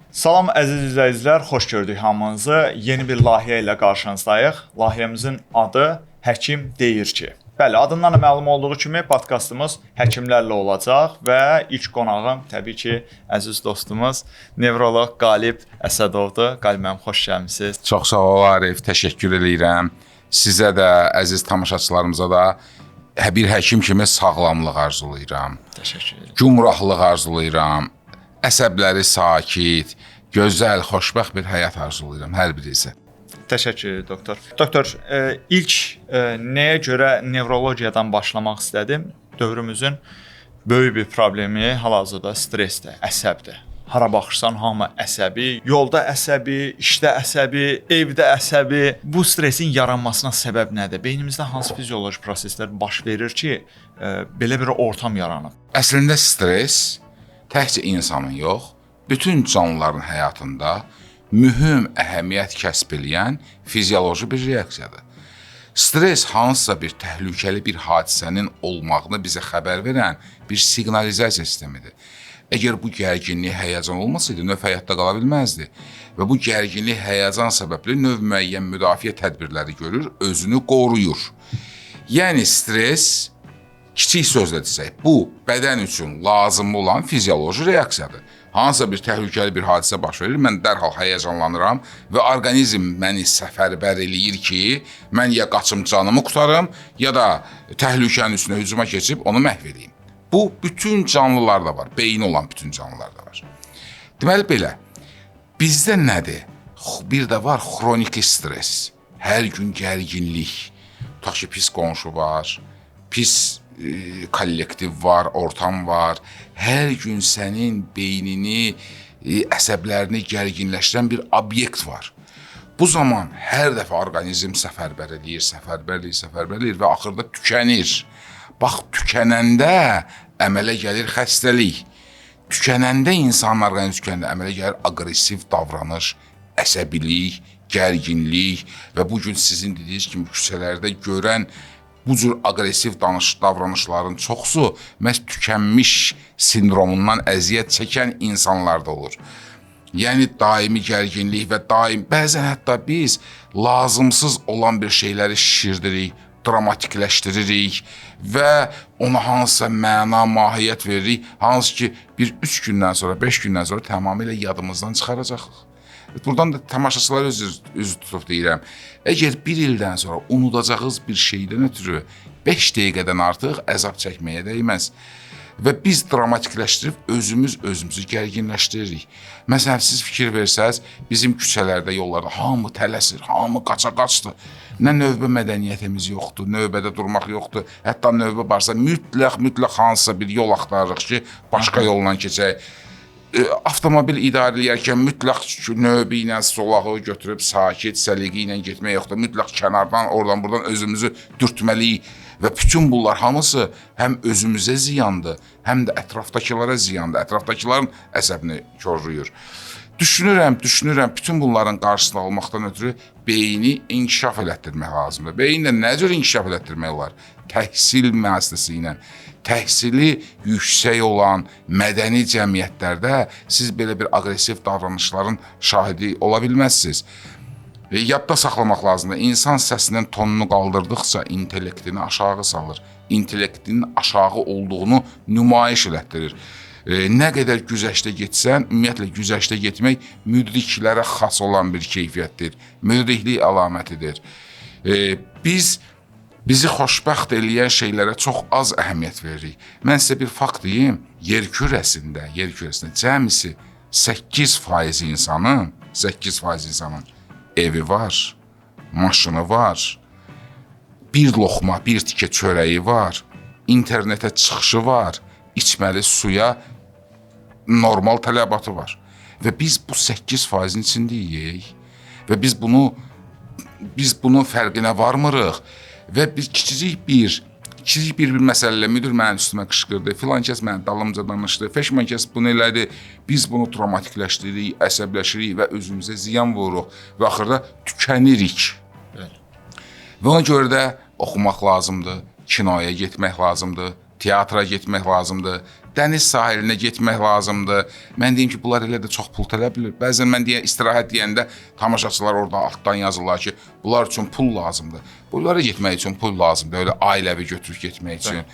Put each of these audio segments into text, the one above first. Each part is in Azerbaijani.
Salam əziz izləyicilər, xoş gördük hamınızı. Yeni bir layihə ilə qarşınızdayıq. Layihəmizin adı Həkim deyir ki. Bəli, adından da məlum olduğu kimi podkastımız həkimlərlə olacaq və ilk qonağım təbii ki, əziz dostumuz nevroloq Qalib Əsədovdur. Qalib müəllim, xoş gəlmisiniz. Çox sağ ol Arif, təşəkkür edirəm. Sizə də, əziz tamaşaçılarımıza da bir həkim kimi sağlamlıq arzulayıram. Təşəkkür edirəm. Gümrahlıq arzulayıram. Əsəbləri sakit, gözəl, xoşbəxt bir həyat arzulayıram hər birinizə. Təşəkkür edirəm doktor. Doktor, ilk nəyə görə nevrologiyadan başlamaq istədim? Dövrümüzün böyük bir problemi hal-hazırda stressdir, əsəbdir. Hara baxırsan hamı əsəbi, yolda əsəbi, işdə əsəbi, evdə əsəbi. Bu stressin yaranmasına səbəb nədir? Beynimizdə hansı fizioloji proseslər baş verir ki, belə bir ortam yaranır? Əslində stres təkcə insanın yox, bütün canlıların həyatında mühüm əhəmiyyət kəsb edən fizioloji bir reaksiyadır. Stres hansısa bir təhlükəli bir hadisənin olmağını bizə xəbər verən bir siqnalizasiya sistemidir. Əgər bu gərginlik, həyəcan olmasaydı, növ həyatda qala bilməzdi və bu gərginlik, həyəcan səbəbli növ müəyyən müdafiə tədbirləri görür, özünü qoruyur. Yəni stres, kiçik sözlə desək, bu bədən üçün lazımlı olan fizioloji reaksiyadır. Hansısa bir təhlükəli bir hadisə baş verir, mən dərhal həyəcanlanıram və orqanizm məni səfərbər eləyir ki, mən ya qaçım canımı qurtarım, ya da təhlükənin üstünə hücuma keçib onu məhv edeyim. Bu, bütün canlılarda var, beyni olan bütün canlılarda var. Deməli belə, bizdə nədir? Bir də var xroniki stres, hər gün gərginlik, tutaq ki, pis qonşu var, pis kollektiv var, ortam var. Hər gün sənin beynini, əsəblərini gərginləşdirən bir obyekt var. Bu zaman hər dəfə orqanizm səfərbər eləyir və axırda tükənir. Bax, tükənəndə əmələ gəlir xəstəlik. Tükənəndə insanın orqanizmi tükənəndə əmələ gəlir aqressiv davranış, əsəbilik, gərginlik və bu gün sizin dediyiniz kimi küçələrdə görən bu cür aqressiv davranışların çoxusu məhz tükənmiş sindromundan əziyyət çəkən insanlarda olur. Yəni daimi gərginlik və bəzən hətta biz lazımsız olan bir şeyləri şişirdirik, dramatikləşdiririk və ona hansısa məna, mahiyyət veririk, hansı ki, 3 gündən sonra, 5 gündən sonra tamamilə yadımızdan çıxaracaqıq. Buradan da tamaşaçılar özü tutub deyirəm. Əgər bir ildən sonra unudacağınız bir şeydən ötürü 5 dəqiqədən artıq əzab çəkməyə dəyməz. Və biz dramatikləşdirib özümüzü gərginləşdiririk. Məsələn, siz fikir versəz, bizim küçələrdə, yollarda hamı tələsir, hamı qaça-qaçdır. Nə növbə mədəniyyətimiz yoxdur, növbədə durmaq yoxdur. Hətta növbə varsa mütləq hansısa bir yol axtarırıq ki, başqa yolla keçək. Avtomobil idarə edərkən mütləq növbə ilə solağı götürüb sakit, səliqə ilə getmək yoxdur. Mütləq kənardan, oradan, buradan özümüzü dürtməliyik və bütün bunlar hamısı həm özümüzə ziyandır, həm də ətrafdakılara ziyandır. Ətrafdakıların əsəbini korlayır. Düşünürəm, bütün bunların qarşısını almaqdan ötürü beyni inkişaf elətdirmək lazımdır. Beyni də nə cür inkişaf elətdirmək olar? Təhsil müəssisəsi ilə. Təhsili yüksək olan mədəni cəmiyyətlərdə siz belə bir aqressiv davranışların şahidi ola bilməzsiniz. Yadda saxlamaq lazımdır. İnsan səsinin tonunu qaldırdıqca intellektini aşağı salır. İntellektinin aşağı olduğunu nümayiş elətdirir. Nə qədər güzəştə getsən, ümumiyyətlə güzəştə getmək müdriklərə xas olan bir keyfiyyətdir. Müdriklik əlamətidir. Bizi xoşbəxt eləyən şeylərə çox az əhəmiyyət veririk. Mən sizə bir fakt deyim, yer kürəsində cəmisi 8% insanın evi var, maşını var, bir loxma, bir tikə çörəyi var, internetə çıxışı var, içməli suya normal tələbatı var. Və biz bu 8%-in içindəyik və biz bunun fərqinə varmırıq. Və biz kiçicik bir məsələlə müdür mənim üstümə qışqırdı, filan kəs mənim dalımca danışdı, feşman kəs bunu elədi, biz bunu dramatikləşdiririk, əsəbləşirik və özümüzə ziyan vururuq və axırda tükənirik. Və ona görə də oxumaq lazımdır, kinoya getmək lazımdır, teatra getmək lazımdır, dəniz sahilinə getmək lazımdır. Mən deyim ki, bunlar elə də çox pul tələb edir. Bəzən mən istirahət deyəndə tamaşaçılar orada altdan yazırlar ki, bunlar üçün pul lazımdır. Bunlara getmək üçün pul lazımdır, öyle ailəvi götürüb getmək üçün.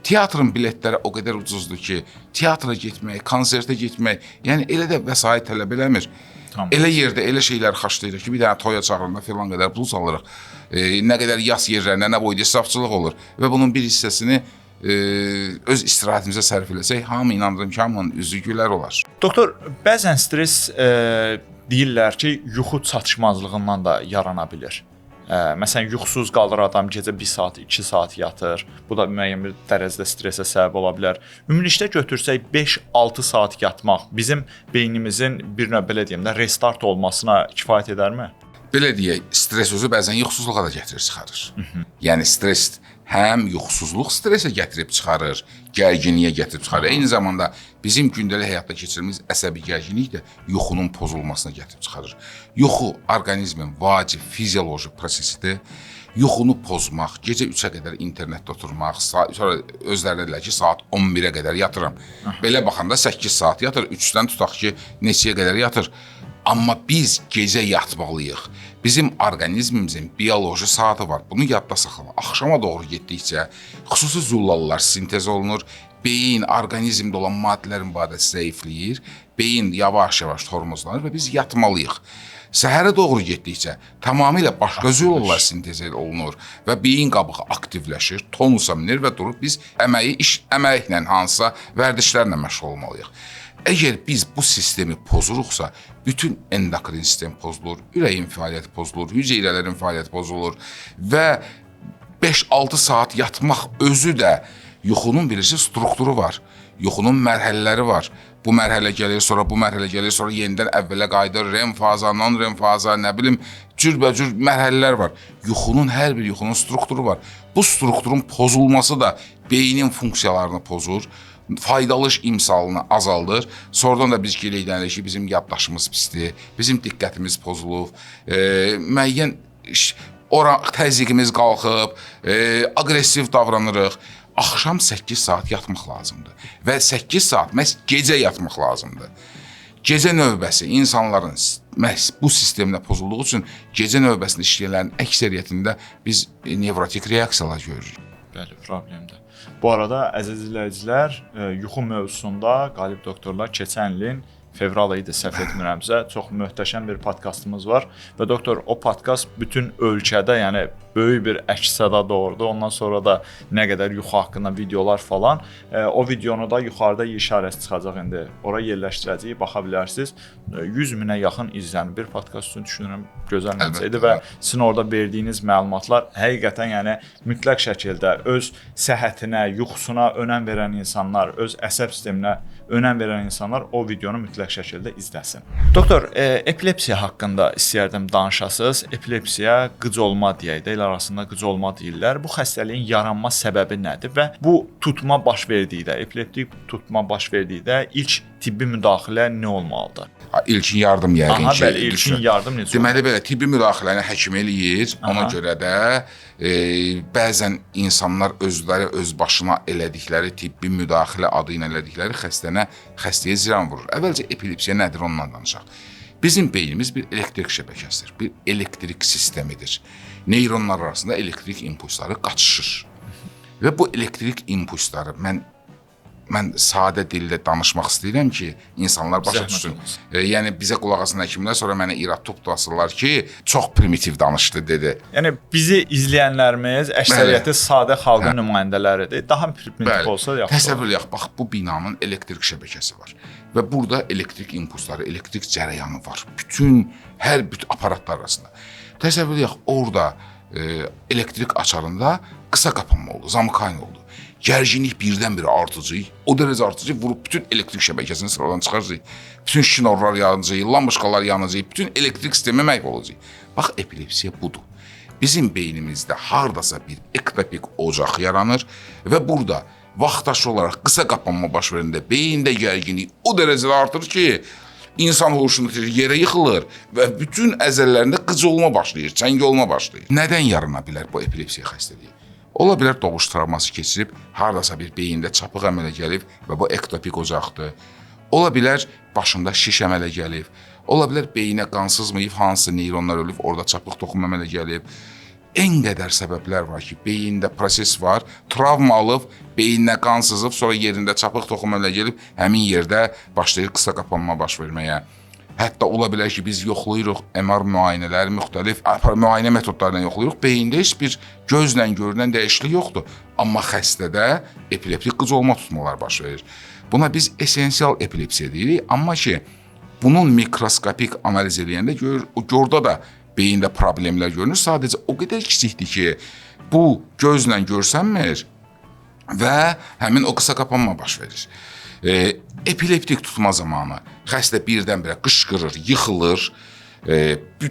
Teatrın biletləri o qədər ucuzdur ki, teatra getmək, konsertə getmək, yəni elə də vəsait tələb eləmir. Tamam. Elə yerdə elə şeylər xaçlayırıq ki, bir dənə toya çağırında filan qədər pul salırıq. Nə qədər yas yerlərində, nə boyda israfçılıq olur və bunun bir hissəsini öz istirahətimizə sərf eləsək, hamı inandırım ki, hamının üzü gülər olar. Doktor, bəzən stres deyirlər ki, yuxu çatışmazlığından da yarana bilir. Məsələn, yuxusuz qalır adam, gecə 1 saat, 2 saat yatır. Bu da müəyyən bir dərəcədə stresə səbəb ola bilər. Ümumilikdə götürsək 5-6 saat yatmaq bizim beynimizin bir növ belə deyim də restart olmasına kifayət edərmi? Belə deyək, stres özü bəzən yuxusuzluğa da gətirir çıxarır. Yəni stres həm yuxusuzluq stresə gətirib çıxarır, gərginliyə gətirib çıxarır. Eyni zamanda bizim gündəlik həyatda keçirdiğimiz əsəbi gərginlik də yuxunun pozulmasına gətirib çıxarır. Yuxu orqanizmin vacib fizioloji prosesidir. Yuxunu pozmaq, gecə 3-ə qədər internetdə oturmaq, sonra özləri dedilər ki, saat 11-ə qədər yatıram. Belə baxanda 8 saat yatır, 3-dən tutaq ki, neçəyə qədər yatır. Amma biz gecə yatmalıyıq. Bizim orqanizmimizin bioloji saatı var. Bunu yadda saxlama. Axşama doğru getdikcə xüsusi zullalılar sintez olunur. Beyin, orqanizmdə olan maddələrin badəsi zəifləyir. Beyin yavaş-yavaş tormozlanır və biz yatmalıyıq. Səhərə doğru getdikcə tamamilə başqa zullalar sintez olunur və beyin qabığı aktivləşir, tonusa minir və durub biz əməklə hansısa vərdişlərlə məşğul olmalıyıq. Əgər biz bu sistemi pozuruqsa, bütün endokrin sistem pozulur, ürəyin fəaliyyəti pozulur, hüceyrələrin fəaliyyəti pozulur və 5-6 saat yatmaq özü də yuxunun birisi strukturu var. Yuxunun mərhələləri var. Bu mərhələ gəlir, sonra bu mərhələ gəlir, sonra yenidən əvvələ qayıdır, REM faza, non-REM faza, nə bilim, cürbəcür mərhələlər var. Yuxunun, hər bir yuxunun strukturu var. Bu strukturun pozulması da beynin funksiyalarını pozur, faydalı imsalını azaldır. Sonradan da biz geleydənirik ki, bizim yaddaşımız pisdir, bizim diqqətimiz pozulub, müəyyən təzyiqimiz qalxıb, aqressiv davranırıq. Axşam 8 saat yatmaq lazımdır və 8 saat məhz gecə yatmaq lazımdır. Gecə növbəsi insanların məhz bu sistemdə pozulduğu üçün gecə növbəsində işləyənlərin əksəriyyətində biz nevrotik reaksiyalar görürük. Bəli, problemdir. Bu arada əziz izləyicilər, yuxu mövzusunda Qalib doktorlar keçən ilin fevral ayıdır, səhv etmirəmsə, çox möhtəşəm bir podkastımız var və doktor o podkast bütün ölkədə, yəni böyük bir əks-səda doğurdu. Ondan sonra da nə qədər yuxu haqqında videolar falan. O videonu da yuxarıda işarəsi çıxacaq indi. Ora yerləşdirəcəyik, baxa bilərsiniz. 100 minə yaxın izlənir. Bir podkast üçün düşünürəm gözəl nəticə idi və sizin orada verdiyiniz məlumatlar həqiqətən yəni mütləq şəkildə öz səhhətinə, yuxusuna önəm verən insanlar, öz əsəb sisteminə önəm verən insanlar o videonu mütləq şəkildə izləsin. Doktor, epilepsiya haqqında istəyərdim danışasınız. Epilepsiya qıc olma deyək də, arasında qıc olma deyirlər. Bu xəstəliyin yaranma səbəbi nədir və bu tutma baş verdikdə, epileptik tutma baş verdikdə ilk tibbi müdaxilə nə olmalıdır? İlkin yardım yəqin ki. Bəli, ilkin yardım necə? Deməli belə tibbi müdaxiləni həkim eləyir. Ona görə də bəzən insanlar özləri öz başına elədikləri tibbi müdaxilə adı ilə elədikləri xəstəyə ziyan vurur. Əvvəlcə epilepsiya nədir ondan danışaq. Bizim beynimiz bir elektrik şəbəkəsidir, bir elektrik sistemidir. Neyronlar arasında elektrik impulsları qaçışır. Və bu elektrik impulsları mən sadə dildə danışmaq istəyirəm ki, insanlar başa düşsün. Yəni bizə qulaq asan həkimlər sonra mənə irad tutdular ki, çox primitiv danışdı dedi. Yəni bizi izləyənlərimiz əksəriyyəti sadə xalqın nümayəndələridir. Daha primitiv olsa yaxşı. Təsəvvür edək, bax bu binanın elektrik şəbəkəsi var və burada elektrik impulsları, elektrik cərəyanı var. Hər aparatlar arasında. Təsəvvür edək, orada elektrik açarında qısa qapanma oldu, zamykanie oldu. Gərginlik birdən-birə artacaq, o dərəcə artacaq, vurub bütün elektrik şəbəkəsini sıradan çıxaracaq. Bütün şinorlar yanacaq, lampoçkalar yanacaq, bütün elektrik sistemi məhv olacaq. Bax, epilepsiya budur. Bizim beynimizdə hardasa bir ektopik ocaq yaranır və burada vaxtaşı olaraq qısa qapanma baş verəndə beyində gərginlik o dərəcədə artır ki, insan huşunu itirir, yerə yıxılır və bütün əzələlərində qıc olma başlayır, çəngə olma başlayır. Nədən yarana bilər bu epilepsiya xəstəliyi? Ola bilər doğuş travması keçirib, hardasa bir beyində çapıq əmələ gəlib və bu ektopik ocaqdır. Ola bilər başında şiş əmələ gəlib. Ola bilər beyinə qan sızmayıb, hansı neyronlar ölüb, orada çapıq toxum əmələ gəlib. En qədər səbəblər var ki, beyində proses var, travma alıb, beyinə qan sızıb, sonra yerində çapıq toxum əmələ gəlib, həmin yerdə başlayır qısa qapanma baş verməyə. Hətta ola bilər ki, biz yoxlayırıq MR müayinələri, müxtəlif müayinə metodlarla yoxlayırıq. Beyində heç bir gözlə görünən dəyişiklik yoxdur. Amma xəstədə epileptik qıcolma tutmalar baş verir. Buna biz esensial epilepsiya deyirik. Amma ki, bunun mikroskopik analiz edəndə orada da beyində problemlər görünür. Sadəcə o qədər kiçikdir ki, bu gözlə görsənmir və həmin o qısa qapanma baş verir. Epileptik tutma zamanı xəstə birdən-birə qışqırır, yıxılır,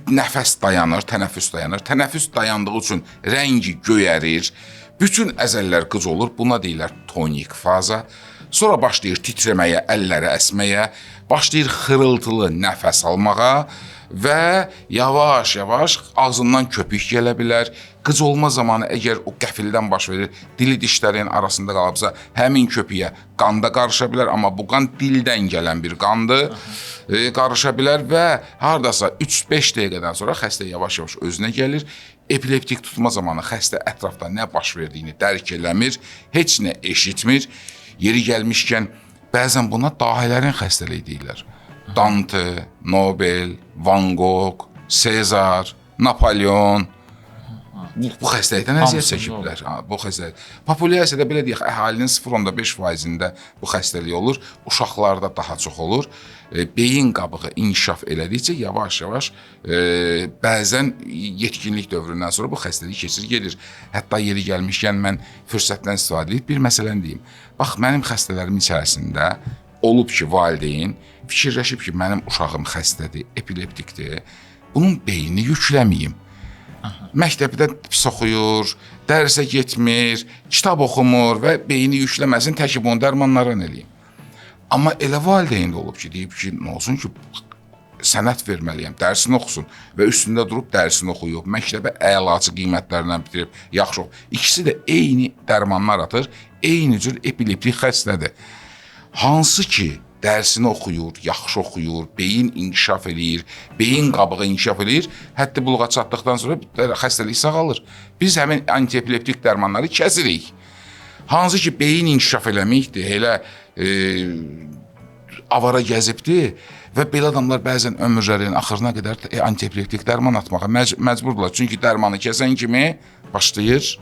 nəfəs dayanır, tənəffüs dayanır. Tənəffüs dayandığı üçün rəngi göyərir, bütün əzəllər qıc olur. Buna deyirlər tonik faza. Sonra başlayır titrəməyə, əlləri əsməyə, başlayır xırıltılı nəfəs almağa və yavaş-yavaş ağzından köpük gələ bilər. Qıc olma zamanı əgər o qəfildən baş verir, dili dişlərin arasında qalıbsa, həmin köpüyə qan da qarışa bilər, amma bu qan dildən gələn bir qandır, qarışa bilər və hardasa 3-5 dəqiqədən sonra xəstə yavaş-yavaş özünə gəlir. Epileptik tutma zamanı xəstə ətrafda nə baş verdiyini dərk eləmir, heç nə eşitmir. Yeri gəlmişkən, bəzən buna dahilərin xəstəliyi deyirlər. Dante, Nobel, Van Gogh, Sezar, Napolyon bu xəstəlikdən əziyyət çəkiblər. Bu xəstəlik. Populyasiyada belə deyək, əhalinin 0.5%-də bu xəstəlik olur. Uşaqlarda daha çox olur. Beyin qabığı inkişaf elədikcə yavaş-yavaş bəzən yetkinlik dövründən sonra bu xəstəlik keçir gedir. Hətta yeri gəlmişkən mən fürsətdən istifadə edib bir məsələni deyim. Bax, mənim xəstələrim içərisində olub ki, valideyn fikirləşib ki, mənim uşağım xəstədir, epileptikdir. Bunun beynini yükləməyim. Məktəbdə pis oxuyur, dərsə getmir, kitab oxumur və beyni yükləməsin, təki bunu dərmanlardan eləyim. Amma elə valideyn də olub ki, deyib ki, nə olsun ki, sənət verməliyəm, dərsini oxusun və üstündə durub dərsini oxuyub, məktəbə əlaçı qiymətlərlə bitirib, yaxşı oxuyub. İkisi də eyni dərmanlar atır, eyni cür epileptik xəstədir. Hansı ki, dərsini oxuyur, yaxşı oxuyur, beyin inkişaf eləyir, beyin qabığı inkişaf eləyir, həddi buluğa çatdıqdan sonra xəstəlik sağalır. Biz həmin antiepileptik dərmanları kəsirik. Hansı ki, beyin inkişaf eləməkdir, elə avara gəzibdir və belə adamlar bəzən ömürlərinin axırına qədər antiepileptik dərman atmağa məcburdurlar. Çünki dərmanı kəsən kimi başlayır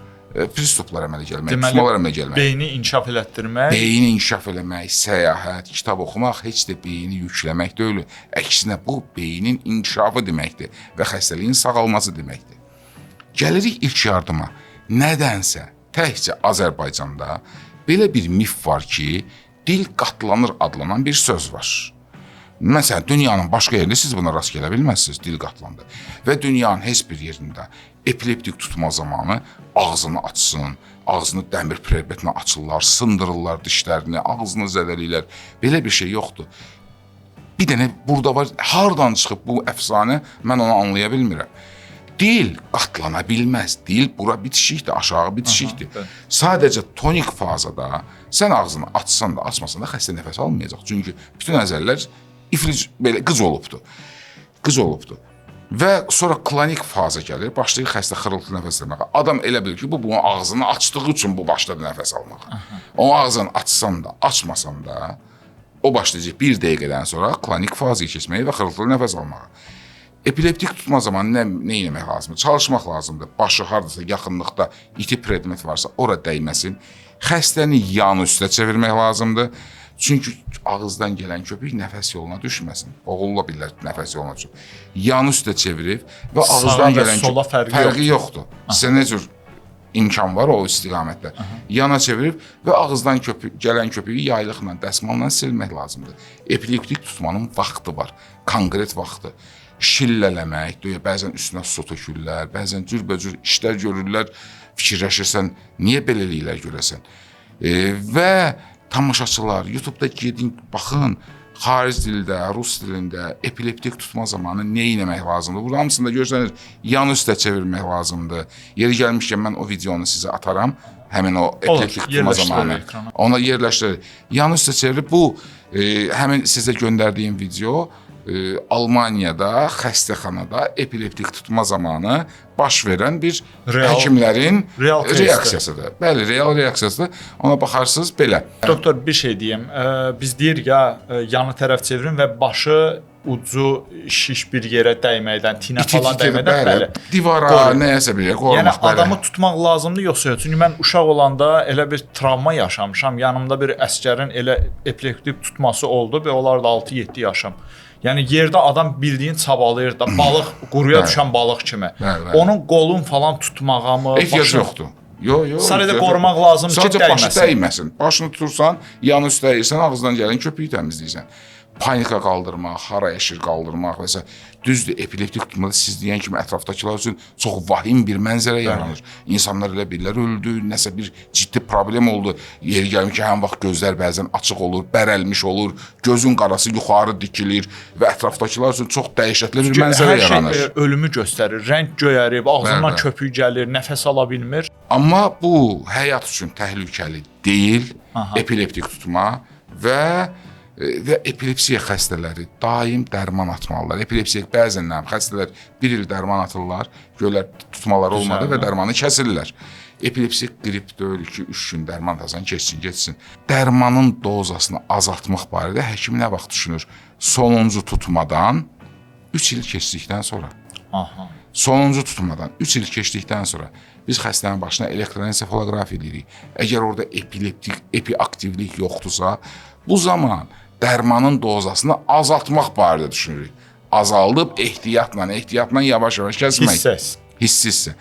pristoplar əmələ gəlmək, tutmalar əmələ gəlmək. Beyni inkişaf elətdirmək. Beyni inkişaf eləmək, səyahət, kitab oxumaq heç də beyni yükləmək deyil. Əksinə bu beynin inkişafı deməkdir və xəstəliyin sağalması deməkdir. Gəlirik ilk yardıma. Nədənsə təkcə Azərbaycanda belə bir mif var ki, dil qatlanır adlanan bir söz var. Məsələn, dünyanın başqa yerində siz buna rast gələ bilməzsiniz, dil qatlandı. Və dünyanın heç bir yerində epileptik tutma zamanı ağzını açsın, ağzını dəmir prebetinə açırlar, sındırırlar dişlərini, ağzını zədələyirlər. Belə bir şey yoxdur. Bir dənə burada var, hardan çıxıb bu əfsanə, mən onu anlaya bilmirəm. Dil qatlana bilməz, dil bura bitişikdir, aşağı bitişikdir. Sadəcə tonik fazada sən ağzını açsan da, açmasan da xəstə nəfəs almayacaq. Çünki bütün əzəllər iflic, belə qıc olubdur. Qıc olubdur. Və sonra klonik faza gəlir, başlayır xəstə xırıltı nəfəs almağa. Adam elə bilir ki, bu bunun ağzını açdığı üçün bu başladı nəfəs almağa. O ağzını açsan da, açmasan da, o başlayacaq bir dəqiqədən sonra klonik fazaya keçməyə və xırıltılı nəfəs almağa. Epileptik tutma zamanı nə etmək lazımdır? Çalışmaq lazımdır. Başı hardasa yaxınlıqda iti predmet varsa, ora dəyməsin. Xəstəni yan üstə çevirmək lazımdır. Çünki ağızdan gələn köpük nəfəs yoluna düşməsin. Boğula bilər nəfəs yoluna düşür. Yan üstə çevirib və ağızdan gələn köpük fərqi yoxdur. Sizə nə cür imkan var o istiqamətdə. Yana çevirib və ağızdan gələn köpüyü yaylıqla, dəsmalla silmək lazımdır. Epileptik tutmanın vaxtı var, konkret vaxtı. Şillələmək, bəzən üstünə su tökürlər, bəzən cürbəcür işlər görürlər, fikirləşirsən, niyə beləliklər görəsən? Və tamaşaçılar, YouTube'da gedin, baxın, xarici dildə, rus dilində epileptik tutma zamanı nə etmək lazımdır? Burada hamısında görsənir, yan üstə çevirmək lazımdır. Yeri gəlmişkən mən o videonu sizə atarım. Həmin o epileptik tutma zamanı. Ona yerləşdirir. Yan üstə çevirib bu həmin sizə göndərdiyim video Almaniyada xəstəxanada epileptik tutma zamanı baş verən bir həkimlərin reaksiyasıdır. Bəli, real reaksiyasıdır. Ona baxarsınız belə. Doktor, bir şey deyim. Biz deyirik ya, yanı tərəf çevirin və başı ucu şiş bir yerə dəyməkdən, tinə falan dəyməkdən, bəli. Divara, nəyəsə bir yerə qorumaq, yəni, adamı tutmaq lazımdır, yoxsa yox? Çünki mən uşaq olanda elə bir travma yaşamışam. Yanımda bir əsgərin elə epileptik tutması oldu və onlar da 6-7 yaşım. Yəni yerdə adam bildiyin çabalayır da, balıq, quruya düşən balıq kimi. Onun qolun falan tutmağa mı? Ehtiyac yoxdur. Yox. Sadəcə qorumaq lazımdır ki, dəyməsin. Başı dəyməsin. Başını tutursan, yanı üstə yəyirsən, ağızdan gələn köpüyü təmizləyirsən. Panika qaldırmaq, hara eşir qaldırmaq və s. Düzdür, epileptik tutmada siz deyən kimi ətrafdakılar üçün çox vahim bir mənzərə yaranır. İnsanlar elə birlər öldü, nəsə bir ciddi problem oldu. Yeri gəlmir ki, həm vaxt gözlər bəzən açıq olur, bərəlmiş olur, gözün qarası yuxarı dikilir və ətrafdakılar üçün çox dəhşətli bir mənzərə yaranır. Hər şey ölümü göstərir, rəng göyərib, ağzından köpük gəlir, nəfəs ala bilmir. Amma bu həyat üçün təhlükəli deyil, epileptik tutma və epilepsiya xəstələri daim dərman atmalılar. Epilepsiya bəzən xəstələr 1 il dərman atırlar, görürlər tutmaları olmadı və dərmanı kəsirlər. Epilepsiya qrip deyil ki, 3 gün dərman atasan, geçsin. Dərmanın dozasını azaltmaq barədə həkim nə vaxt düşünür? Sonuncu tutmadan 3 il keçdikdən sonra. Sonuncu tutmadan 3 il keçdikdən sonra biz xəstənin başına elektroensefaloqraf edirik. Əgər orada epiaktivlik yoxdursa, bu zaman dərmanın dozasını azaltmaq barədə düşünürük. Azaldıb ehtiyatla yavaş-yavaş kəsmək. Hissi.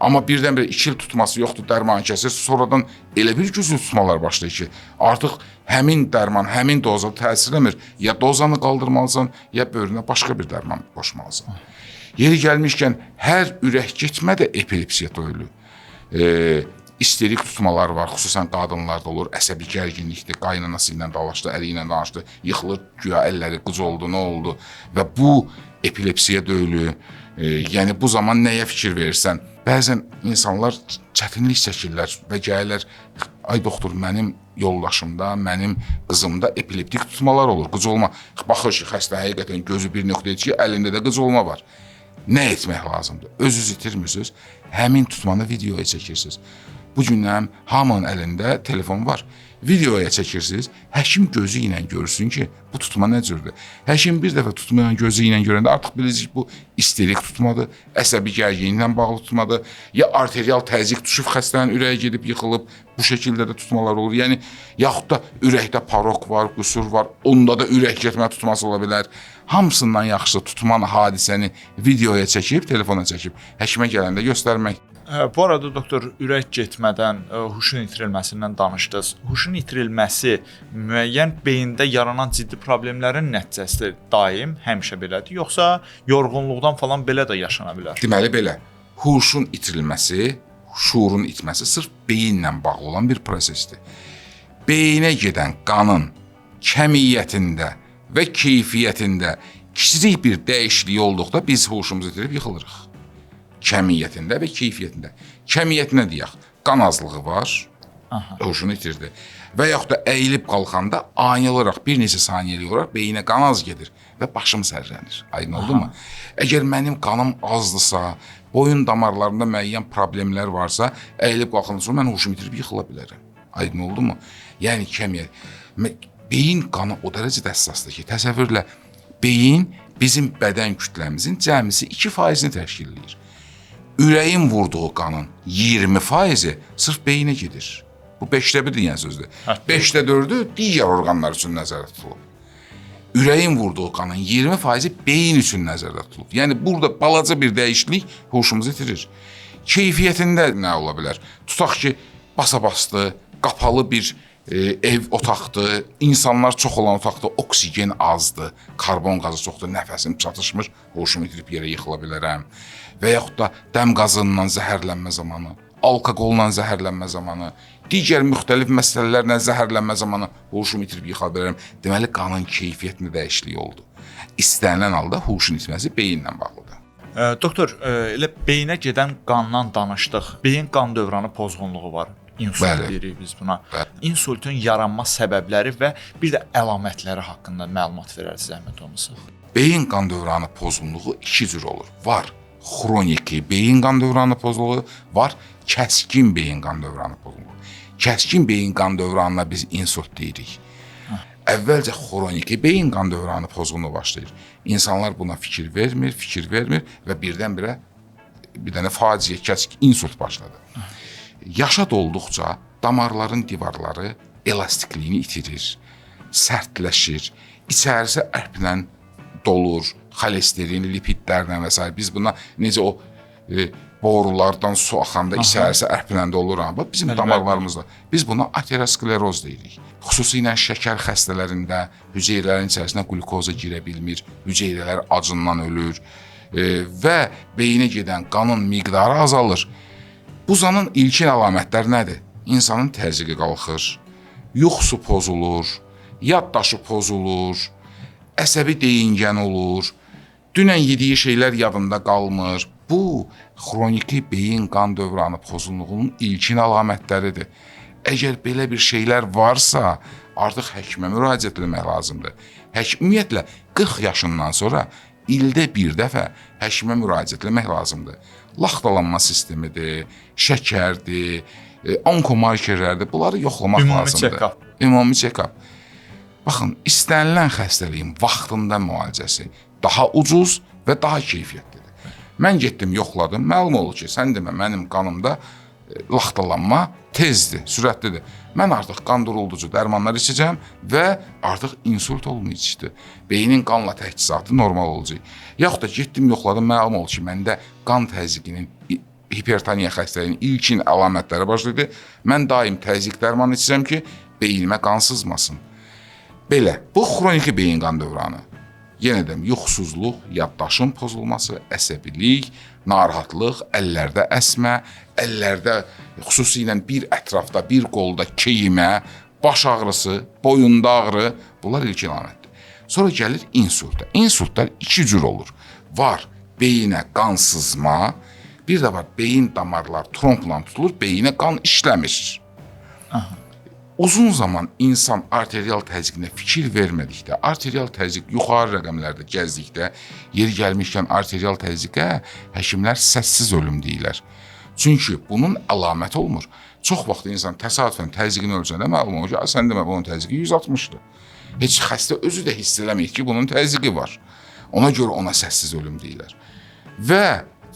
Amma birdən-birə 2 il tutması yoxdur, dərmanı kəsir, sonradan elə bir güclü tutmalar başlayır ki, artıq həmin dərman, həmin doza təsir eləmir. Ya dozanı qaldırmalısan, ya böyrünə başqa bir dərman qoşmalısan. Yeri gəlmişkən, hər ürək getmə də epilepsiya deyil. İsterik tutmalar var, xüsusən qadınlarda olur, əsəbi gərginlikdir, qaynanası ilə dalaşdı, əli ilə danışdı, yıxılır, güya əlləri qıc oldu, nə oldu və bu epilepsiya deyil. Yəni bu zaman nəyə fikir verirsən? Bəzən insanlar çətinlik çəkirlər və gəlirlər, ay doktor, mənim yoldaşımda, mənim qızımda epileptik tutmalar olur, qıc olma. Baxır ki, xəstə həqiqətən gözü bir nöqtədir ki, əlində də qıc olma var. Nə etmək lazımdır? Özünüzü itirmirsiniz, həmin tutmanı videoya çəkirsiniz. Bu gündən hamının əlində telefon var. Videoya çəkirsiniz, həkim gözü ilə görsün ki, bu tutma nə cürdür. Həkim bir dəfə tutmayan gözü ilə görəndə artıq bilirsiniz ki, bu isterik tutmadır, əsəbi gərginliklə bağlı tutmadır, ya arterial təzyiq düşüb xəstənin ürəyə gedib yıxılıb, bu şəkildə də tutmalar olur. Yəni, yaxud da ürəkdə parok var, qüsur var, onda da ürək getmə tutması ola bilər. Hamısından yaxşısı tutman hadisəni videoya çəkib, telefona çəkib, həkimə gələndə göstərmək. Bu arada doktor, ürək getmədən huşun itirilməsindən danışdınız. Huşun itirilməsi müəyyən beyində yaranan ciddi problemlərin nəticəsidir. Daim, həmişə belədir, yoxsa yorğunluqdan falan belə də yaşana bilər? Deməli belə, huşun itirilməsi, şuurun itməsi sırf beyinlə bağlı olan bir prosesdir. Beyinə gedən qanın kəmiyyətində və keyfiyyətində kiçik bir dəyişiklik olduqda biz huşumuzu itirib yıxılırıq. Kəmiyyətində və keyfiyyətində. Kəmiyyətinə deyək, qan azlığı var, huşunu itirdi. Və yaxud da əyilib qalxanda ani olaraq bir neçə saniyəlik olaraq beyinə qan az gedir və başım sərlənir. Aydın oldu mu? Əgər mənim qanım azdısa, boyun damarlarında müəyyən problemlər varsa, əyilib qalxandan sonra mən huşumu itirib yıxıla bilərəm. Aydın oldu mu? Yəni kəmiyyət. Beyin qanı o dərəcədə həssasdır ki, təsəvvürlə, beyin bizim bədən kütləmizin cəmisi 2%-ni təşkil edir. Ürəyin vurduğu qanın 20%-i sırf beyinə gedir. Bu 5də 1 deyən sözdür. 5də 4-ü digər orqanlar üçün nəzərdə tutulub. Ürəyin vurduğu qanın 20%-i beyin üçün nəzərdə tutulub. Yəni, burada balaca bir dəyişiklik huşumuzu itirir. Keyfiyyətində nə ola bilər? Tutaq ki, basa-bastı, qapalı bir ev otaqdır, insanlar çox olan otaqda oksigen azdır, karbon qazı çoxdur, nəfəsim çatışmır, huşumu itirib yerə yıxıla bilərəm. Və yaxud da dəm qazından zəhərlənmə zamanı alkoqolla zəhərlənmə zamanı, digər müxtəlif məsələlərlə zəhərlənmə zamanı huşumu itirib yıxa bilərəm. Deməli, qanın keyfiyyətində dəyişiklik oldu. İstənilən halda huşun itməsi beyinlə bağlıdır. Doktor, elə beyinə gedən qandan danışdıq. Beyin qan dövranı pozğunluğu var. İnsult deyirik biz buna. İnsultun yaranma səbəbləri və bir də əlamətləri haqqında məlumat verərsiniz, zəhmət olmasa. Beyin qan dövranı pozğunluğu iki cür olur. Var xroniki beyin qan dövranı pozğunluğu, var kəskin beyin qan dövranı pozğunluğu. Kəskin beyin qan dövranına biz insult deyirik. Əvvəlcə xroniki beyin qan dövranı pozğunluğu başlayır. İnsanlar buna fikir vermir və birdən-birə bir dənə faciə, kəskin insult başladı. Yaşa dolduqca damarların divarları elastikliyini itirir, sərtləşir, içərisi ərplə dolur, xolesterin, lipidlərlə və s. Biz buna necə o borulardan su axanda içərisi ərplə dolur. Bizim damarlarımızda. Biz buna ateroskleroz deyirik. Xüsusilə şəkər xəstələrində hüceyrələrin içərisinə qlukoza girə bilmir, hüceyrələr acından ölür və beyinə gedən qanın miqdarı azalır. Bu zanın ilkin əlamətləri nədir? İnsanın təzyiqi qalxır, yuxusu pozulur, yaddaşı pozulur, əsəbi deyingən olur, dünən yediyi şeylər yadında qalmır. Bu, xroniki beyin qan dövranı pozulduğunun ilkin əlamətləridir. Əgər belə bir şeylər varsa, artıq həkimə müraciət etmək lazımdır. Ümumiyyətlə, 40 yaşından sonra ildə bir dəfə həkimə müraciət etmək lazımdır. Laxtalanma sistemidir, şəkərdir, onkomarkerlərdir, bunları yoxlamaq lazımdır. Ümumi check-up. Baxın, istənilən xəstəliyin vaxtında müalicəsi daha ucuz və daha keyfiyyətlidir. Mən getdim, yoxladım, məlum olur ki, sən demə, mənim qanımda laxtalanma tezdir, sürətlidir. Mən artıq qan durulducu dərmanlar içəcəm və artıq insult olmayacaqdır. Beynin qanla təchizatı normal olacaq. Yaxud da getdim, yoxladım, məlum olur ki, məndə qan təzyiqinin, hipertoniya xəstəliyinin ilkin əlamətləri başlaydı. Mən daim təzyiq dərmanı içəcəm ki, beynimə qan sızmasın. Belə, bu xroniki beyin qan dövranı. Yenə də yuxusuzluq, yaddaşın pozulması, əsəbilik, narahatlıq, əllərdə əsmə, əllərdə xüsusilə bir ətrafda, bir qolda keyimə, baş ağrısı, boyunda ağrı, bunlar ilk əlamətdir. Sonra gəlir insultda. İnsultlar iki cür olur. Var beyinə qan sızma, bir də var beyin damarlar trombla tutulur, beyinə qan işləmir. Uzun zaman insan arterial təzyiqinə fikir vermədikdə, arterial təzyiq yuxarı rəqəmlərdə gəzdikdə, yeri gəlmişkən arterial təzyiqə həkimlər səssiz ölüm deyirlər. Çünki bunun əlaməti olmur. Çox vaxt insan təsadüfən təzyiqini ölçəndə məlum olur ki, sən demə bunun təzyiqi 160-dır. Heç xəstə özü də hiss eləməyir ki, bunun təzyiqi var. Ona görə ona səssiz ölüm deyirlər. Və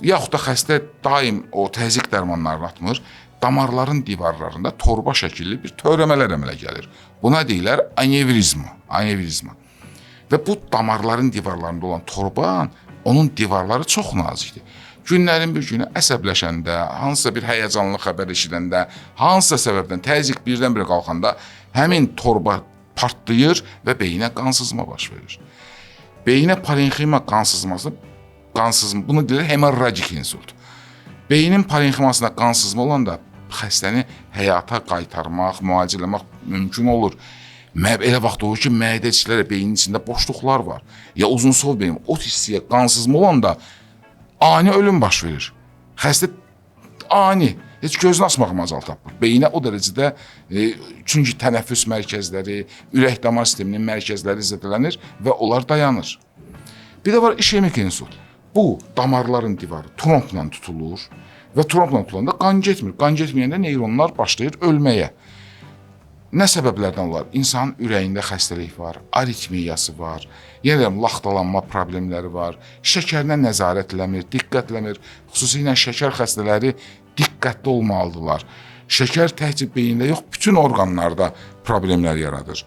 yaxud da xəstə daim o təzyiq dərmanlarını atmır, damarların divarlarında torba şəkilli bir törəmələr əmələ gəlir. Buna deyirlər anevrizma. Və bu damarların divarlarında olan torban, onun divarları çox nazikdir. Günlərin bir günü əsəbləşəndə, hansısa bir həyəcanlı xəbər eşidəndə, hansısa səbəbdən təzyiq birdən-birə qalxanda həmin torba partlayır və beyinə qan sızma baş verir. Beyinə parenxima qan sızması, bunu deyirlər hemorragik insult. Beynin parenximasında qan sızma olanda xəstəni həyata qaytarmaq, müalicə eləmək mümkün olur. Elə vaxt olur ki, mədəçilərə beynin içində boşluqlar var. Ya uzunsov beyin, o hissiyə qan sızma olanda ani ölüm baş verir. Xəstə ani, heç gözünü açmaq macal tapmır. Beyinə o dərəcədə, çünki tənəffüs mərkəzləri, ürək-damar sisteminin mərkəzləri zədələnir və onlar dayanır. Bir də var işemik insult. Bu, damarların divarı trombla tutulur və trombla tutulanda qan getmir. Qan getməyəndə neyronlar başlayır ölməyə. Nə səbəblərdən olar? İnsanın ürəyində xəstəlik var, aritmiyası var, yenə də laxtalanma problemləri var, şəkərinə nəzarət eləmir, diqqət eləmir. Xüsusilə şəkər xəstələri diqqətli olmalıdırlar. Şəkər təkcə beyində yox, bütün orqanlarda problemlər yaradır.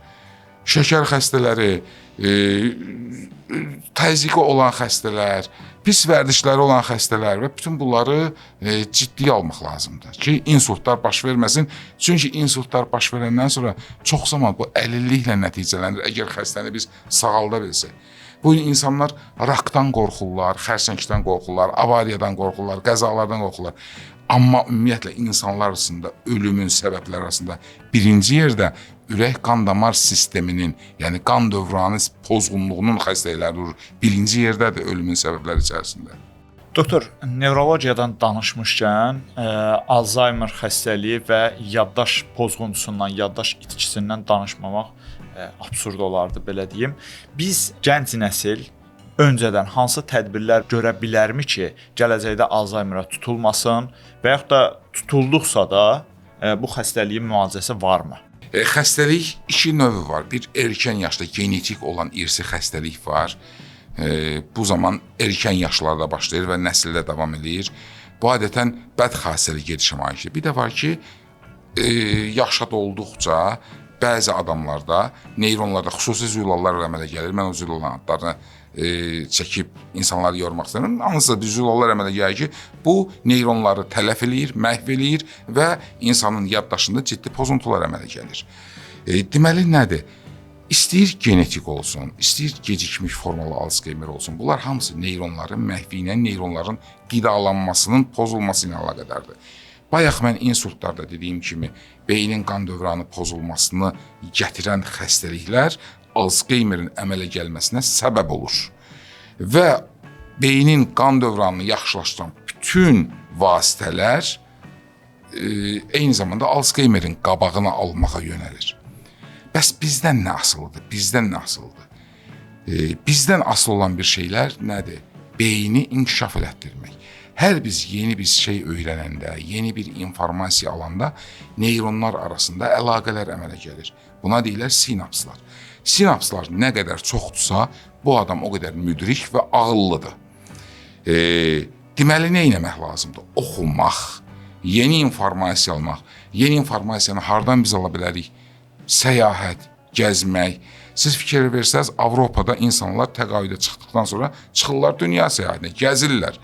Şəkər xəstələri, təzyiqi olan xəstələr, pis vərdişləri olan xəstələr və bütün bunları ciddiyə almaq lazımdır ki, insultlar baş verməsin. Çünki insultlar baş verəndən sonra çox zaman bu əlilliklə nəticələnir, əgər xəstəni biz sağalda bilsək. Bu insanlar rakdan qorxurlar, xərçəngdən qorxurlar, avariyadan qorxurlar, qəzalardan qorxurlar. Amma ümumiyyətlə insanlar arasında ölümün səbəbləri arasında birinci yerdə ürək qan damar sisteminin, yəni qan dövranı pozğunluğunun xəstəlikləri durur. Birinci yerdədir ölümün səbəbləri içərisində. Doktor, nevrologiyadan danışmışkən, Alzheimer xəstəliyi və yaddaş pozğuntusundan, yaddaş itkisindən danışmamaq absurd olardı, belə deyim. Biz gənc nəsil öncədən hansı tədbirlər görə bilərmi ki, gələcəkdə Alzheimerə tutulmasın və yaxud da tutulduqsa da bu xəstəliyin müalicəsi varmı? Xəstəlik iki növü var. Bir erkən yaşda genetik olan irsi xəstəlik var. Bu zaman erkən yaşlarda başlayır və nəsildə davam edir. Bu adətən bədxassəli gedişə malikdir. Bir də var ki, yaşad olduqca bəzi adamlarda neyronlarda xüsusi zülallar əmələ gəlir. Mən o zülalların adlarını çəkib insanları yormaq istəyirəm. Hansısa bir zülallar əmələ gəlir ki, bu neyronları tələf eləyir, məhv eləyir və insanın yaddaşında ciddi pozuntular əmələ gəlir. Deməli nədir? İstəyir genetik olsun, istəyir gecikmiş formalı Alzheimer olsun. Bunlar hamısı neyronların məhvi ilə, neyronların qidalanmasının pozulması ilə əlaqədardır. Bayaq mən insultlarda dediyim kimi beynin qan dövranı pozulmasını gətirən xəstəliklər Alzheimerin əmələ gəlməsinə səbəb olur. Və beynin qan dövranını yaxşılaşdıran bütün vasitələr eyni zamanda Alzheimerin qabağını almağa yönəlir. Bəs bizdən nə asılıdır? Bizdən nə asılıdır? Bizdən asılı olan bir şeylər nədir? Beyni inkişaf elətdirmək. Hər biz yeni bir şey öyrənəndə, yeni bir informasiya alanda neyronlar arasında əlaqələr əmələ gəlir. Buna deyirlər sinapslar. Sinapslar nə qədər çoxdursa, bu adam o qədər müdrik və ağıllıdır. Deməli, nə etmək lazımdır? Oxumaq, yeni informasiya almaq. Yeni informasiyanı hardan biz ala bilərik? Səyahət, gəzmək. Siz fikir versəz, Avropada insanlar təqaüdə çıxdıqdan sonra çıxırlar dünya səyahətinə, gəzirlər.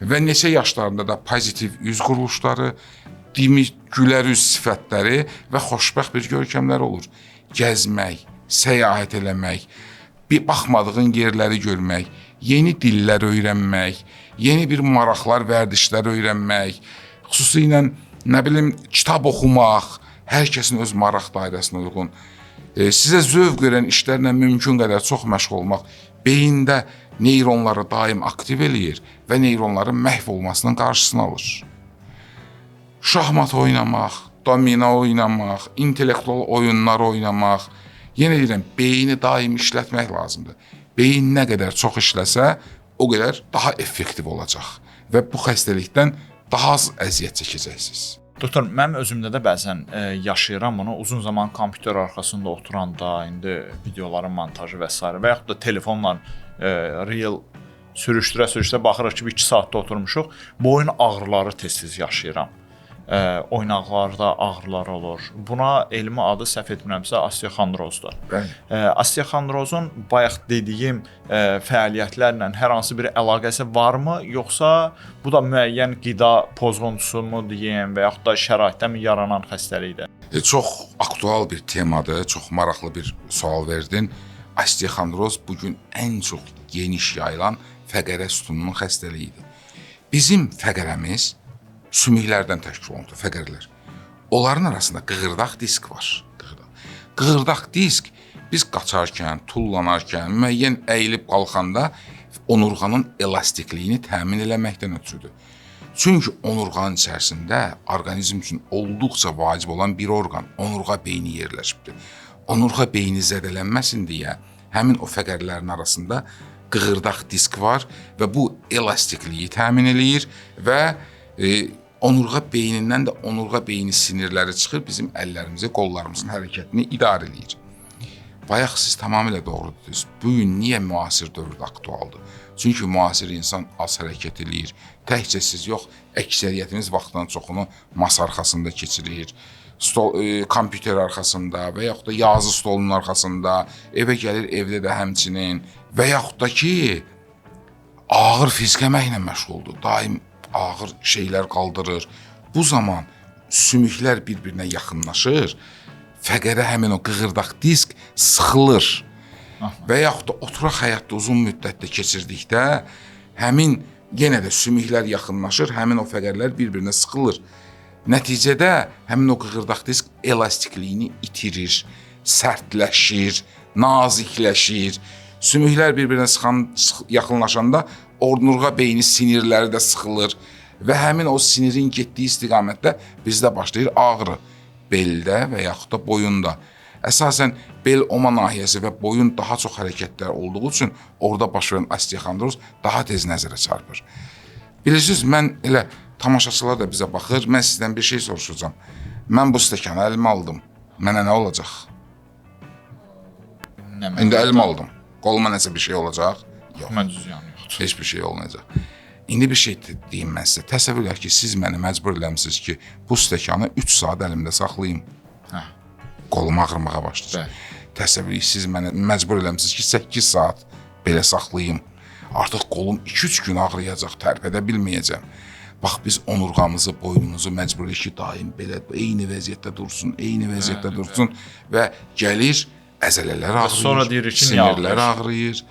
Və neçə yaşlarında da pozitiv üz quruluşları, gülər üz sifətləri və xoşbəxt bir görkəmlər olur. Gəzmək, səyahət eləmək, baxmadığın yerləri görmək, yeni dillər öyrənmək, yeni bir maraqlar, vərdişlər öyrənmək, xüsusilə kitab oxumaq, hər kəsin öz maraq dairəsinə uyğun. Sizə zövq verən işlərlə mümkün qədər çox məşğul olmaq beyində neyronları daim aktiv eləyir və neyronların məhv olmasının qarşısını alır. Şahmat oynamaq, domino oynamaq, intellektual oyunlar oynamaq, yenə deyirəm, beyni daim işlətmək lazımdır. Beyin nə qədər çox işləsə, o qədər daha effektiv olacaq və bu xəstəlikdən daha az əziyyət çəkəcəksiniz. Doktor, mənim özümdə də bəzən yaşayıram bunu. Uzun zaman kompüter arxasında oturanda, indi videoların montajı və s. və yaxud da telefonla reel sürüşdürə-sürüşdürə baxırıq ki, 2 saatda oturmuşuq. Boyun ağrıları tez-tez yaşayıram. Oynaqlarda ağrılar olur. Buna elmi adı səhv etmirəmsə osteoxondrozdur. Osteoxondrozun bayaq dediyim fəaliyyətlərlə hər hansı bir əlaqəsi varmı, yoxsa bu da müəyyən qida pozğuntusu mu deyim və yaxud da şəraitdən yaranan xəstəlikdir? Çox aktual bir temadır, çox maraqlı bir sual verdin. Osteoxondroz bugün ən çox geniş yayılan fəqərə sütununun xəstəliyidir. Bizim fəqərəmiz sümüklərdən təşkil olunur, fəqərlər. Onların arasında qığırdaq disk var. Qığırdaq disk biz qaçarkən, tullanarkən, müəyyən əyilib qalxanda onurğanın elastikliyini təmin eləməkdən ötürüdür. Çünki onurğanın içərisində orqanizm üçün olduqca vacib olan bir orqan, onurğa beyni yerləşibdir. Onurğa beyni zədələnməsin deyə həmin o fəqərlərin arasında qığırdaq disk var və bu elastikliyi təmin eləyir və onurğa beynindən də onurğa beyni sinirləri çıxır, bizim əllərimizi, qollarımızın hərəkətini idarə eləyir. Bayaq siz tamamilə doğru dediniz. Bugün niyə müasir dövrdə aktualdır? Çünki müasir insan az hərəkət eləyir. Təkcə siz yox, əksəriyyətimiz vaxtdan çoxunu masa arxasında keçirir. Kompüter arxasında və yaxud da yazı stolunun arxasında, evə gəlir, evdə də həmçinin və yaxud da ki, ağır fiziki əməklə məşğuldur. Daim ağır şeylər qaldırır. Bu zaman sümüklər bir-birinə yaxınlaşır, fəqərə həmin o qığırdaq disk sıxılır və yaxud da oturaq həyatda uzun müddətdə keçirdikdə həmin yenə də sümüklər yaxınlaşır, həmin o fəqərlər bir-birinə sıxılır. Nəticədə həmin o qığırdaq disk elastikliyini itirir, sərtləşir, nazikləşir. Sümüklər bir-birinə yaxınlaşanda onurğa beyni sinirləri də sıxılır və həmin o sinirin getdiyi istiqamətdə bizdə başlayır ağrı beldə və yaxud da boyunda. Əsasən bel oma nahiyəsi və boyun daha çox hərəkətlər olduğu üçün orada baş verən osteoxondroz daha tez nəzərə çarpır. Bilirsiniz, mən elə tamaşaçılar da bizə baxır, mən sizdən bir şey soruşacağam. Mən bu stəkanı əlimə aldım. Mənə nə olacaq? İndi əlimə aldım. Qoluma nəsə bir şey olacaq? Yox. Mən düzyanım yoxdur. Heç bir şey olmayacaq. İndi bir şey deyim mən sizə. Təsəvvür edək ki, siz məni məcbur eləmisiniz ki, bu stəkanı 3 saat əlimdə saxlayayım. Qolum ağrımağa başlayacaq. Təsəvvür edək, siz məni məcbur eləmisiniz ki, 8 saat belə saxlayayım. Artıq qolum 2-3 gün ağrıyacaq, tərpədə bilməyəcəm. Bax, biz onurğamızı, boynumuzu məcbur edək ki, daim belə eyni vəziyyətdə dursun, eyni vəziyyətdə dursun və gəlir əzələlər ağrıyır, sonra deyirik ki, sinirlər ağrıyır.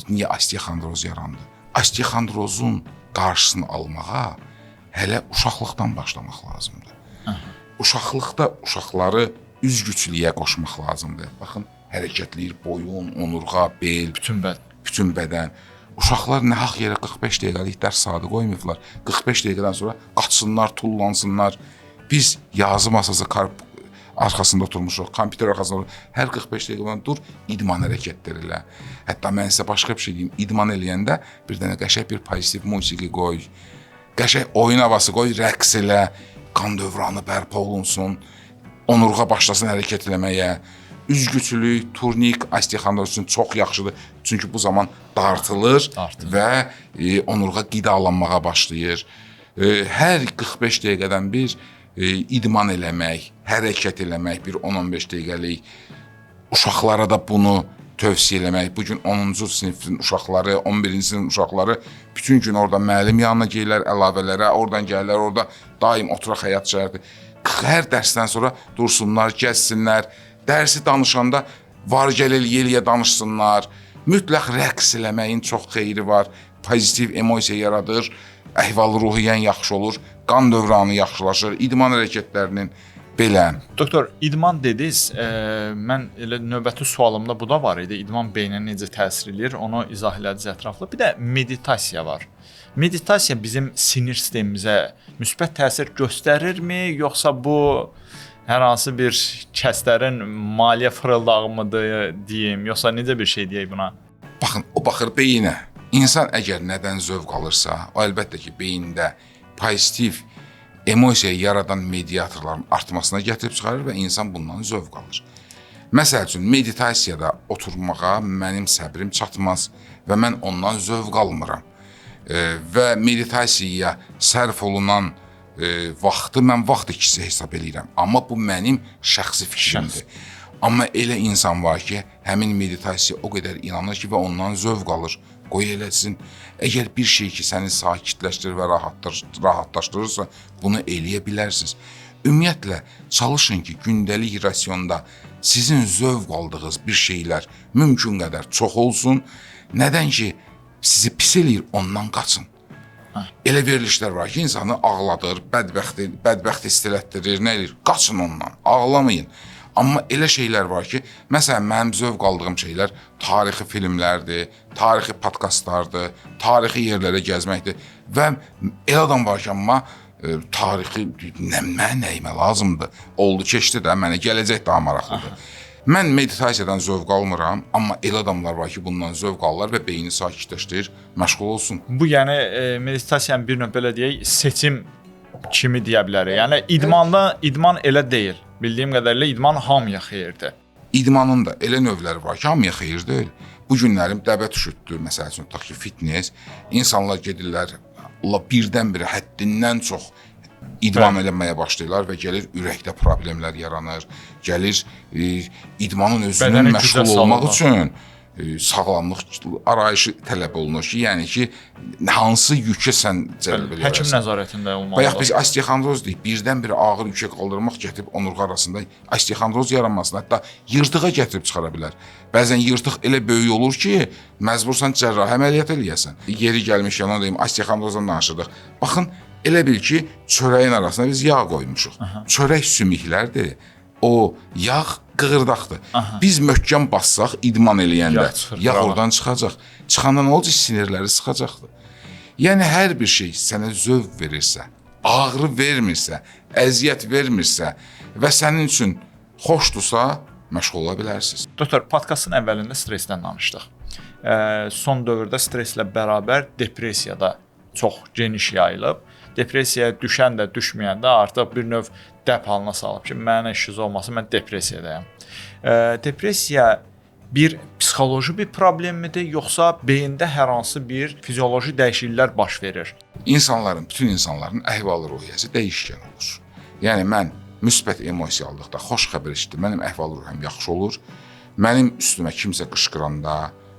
Niyə osteoxondroz yarandı? Osteoxondrozun qarşısını almağa hələ uşaqlıqdan başlamaq lazımdır. Uşaqlıqda uşaqları üzgüçlüyə qoşmaq lazımdır. Baxın, hərəkətləyir boyun, onurğa, bel, bütün bədən. Uşaqlar nəhaq yerə 45 dəqiqəlik dərs saatı qoymayıblar. 45 dəqiqədən sonra qaçsınlar, tullansınlar. Biz yazı masası arxasında oturmuşuq, kompüter arxasında oturmuşuq. Hər 45 dəqiqədən dur, idman hərəkətləri ilə. Hətta mən sizə başqa bir şey deyim. İdman eləyəndə bir dənə qəşəng bir pozitiv musiqi qoy. Qəşəng oyun havası qoy, rəqs elə, qan dövranı bərpa olunsun. Onurğa başlasın hərəkət eləməyə. Üzgüçülük, turnik, osteoxondroz üçün çox yaxşıdır. Çünki bu zaman dartılır və onurğa qidalanmağa başlayır. Hər 45 dəqiqədən bir idman eləmək, hərəkət eləmək, bir 10-15 dəqiqəlik. Uşaqlara da bunu tövsiyə eləmək. Bugün 10-cu sinifin uşaqları, 11-ci sinifin uşaqları bütün gün orada müəllim yanına gəlirlər, əlavələrə, oradan gəlirlər, orada daim oturaq həyat şərti. Hər dərsdən sonra dursunlar, gəzsinlər. Dərsi danışanda var gəl eləyə danışsınlar. Mütləq rəqs eləməyin çox xeyri var. Pozitiv emosiya yaradır. Əhval-ruhiyyən yaxşı olur. Qan dövranı yaxşılaşır. İdman hərəkətlərinin belə. Doktor, idman dediniz. Mən elə növbəti sualımda bu da var idi. İdman beynə necə təsir eləyir? Onu izah elədiniz ətraflı. Bir də meditasiya var. Meditasiya bizim sinir sistemimizə müsbət təsir göstərirmi, yoxsa bu hər hansı bir kəslərin maliyyə fırıldağımıdır deyim, yoxsa necə bir şey deyək buna? Baxın, o baxır beyinə. İnsan əgər nədən zövq alırsa, o əlbəttə ki, beyində pozitiv emosiya yaradan mediatorların artmasına gətirib çıxarır və insan bundan zövq alır. Məsəl üçün, meditasiyada oturmağa mənim səbrim çatmaz və mən ondan zövq almıram. Və meditasiyaya sərf olunan vaxtı mən vaxt ikisi hesab edirəm. Amma bu mənim şəxsi fikrimdir. Amma elə insan var ki, həmin meditasiya o qədər inanır ki və ondan zövq alır. Qoy eləsin. Əgər bir şey ki, səni sakitləşdirir və rahatlaşdırırsa, bunu eləyə bilərsiniz. Ümumiyyətlə, çalışın ki, gündəlik rasionda sizin zövq aldığınız bir şeylər mümkün qədər çox olsun. Nədən ki, sizi pis eləyir, ondan qaçın. Elə verilişlər var ki, insanı ağladır, bədbəxt istilətdirir, nə edir? Qaçın ondan, ağlamayın. Amma elə şeylər var ki, məsələn, mənim zövq aldığım şeylər tarixi filmlərdir, tarixi podkastlardır, tarixi yerlərə gəzməkdir və elə adam var ki, amma tarixi nəyimə lazımdır. Oldu, keçdi də, mənə gələcək daha maraqlıdır. Mən meditasiyadan zövq almıram, amma elə adamlar var ki, bundan zövq alırlar və beyni sakitləşdirir, məşğul olsun. Bu, yəni meditasiyanın bir növ belə deyək, seçim kimi deyə bilərik. Yəni idman elə deyil. Bildiyim qədərilə idman hamıya xeyirdir. İdmanın da elə növləri var ki, hamıya xeyir deyil. Bu günlərim dəvət üşütdü, məsəl üçün, tutaq ki, fitness. İnsanlar gedirlər, birdən-birə həddindən çox idman eləməyə başlayırlar və gəlir ürəkdə problemlər yaranır. Gəlir idmanın özünün məşğul olmaq üçün sağlamlıq arayışı tələb olunur ki, yəni ki, hansı yükə sən cəlb edəsən. Həkim nəzarətində olmalıdır. Bayaq biz osteoxondroz deyik, birdən-birə ağır yükə qaldırmaq gətirib onurğa arasında osteoxondroz yaranmasına, hətta yırtığa gətirib çıxara bilər. Bəzən yırtıq elə böyük olur ki, məcbursan cərrahi əməliyyat eləyəsən. Yeri gəlmiş yana deyim, osteoxondrozdan danışırdıq. Baxın, elə bil ki, çörəyin arasına biz yağ qoymuşuq. Çörək sümüklərdir. O yağ qığırdaqdır. Biz möhkəm bassaq, idman eləyəndə yağ oradan çıxacaq. Çıxandan nə olacaq? Sinirləri sıxacaqdır. Yəni hər bir şey sənə zövq verirsə, ağrı vermirsə, əziyyət vermirsə və sənin üçün xoşdursa, məşğul ola bilərsiniz. Doktor, podkastın əvvəlində stressdən danışdıq. Son dövrdə stresslə bərabər depressiya da çox geniş yayılıb. Depressiyaya düşən də, düşməyən də artıq bir növ dəb halına salıb ki, mənə işiniz olmasın, mən depressiyadayam. Depressiya bir psixoloji bir problemmidir, yoxsa beyində hər hansı bir fizioloji dəyişikliklər baş verir? Bütün insanların əhval-ruhiyyəsi dəyişkən olur. Yəni mən müsbət emosiyalıqda xoş xəbər eşitdim, mənim əhval-ruhiyyəm yaxşı olur. Mənim üstümə kimsə qışqıranda,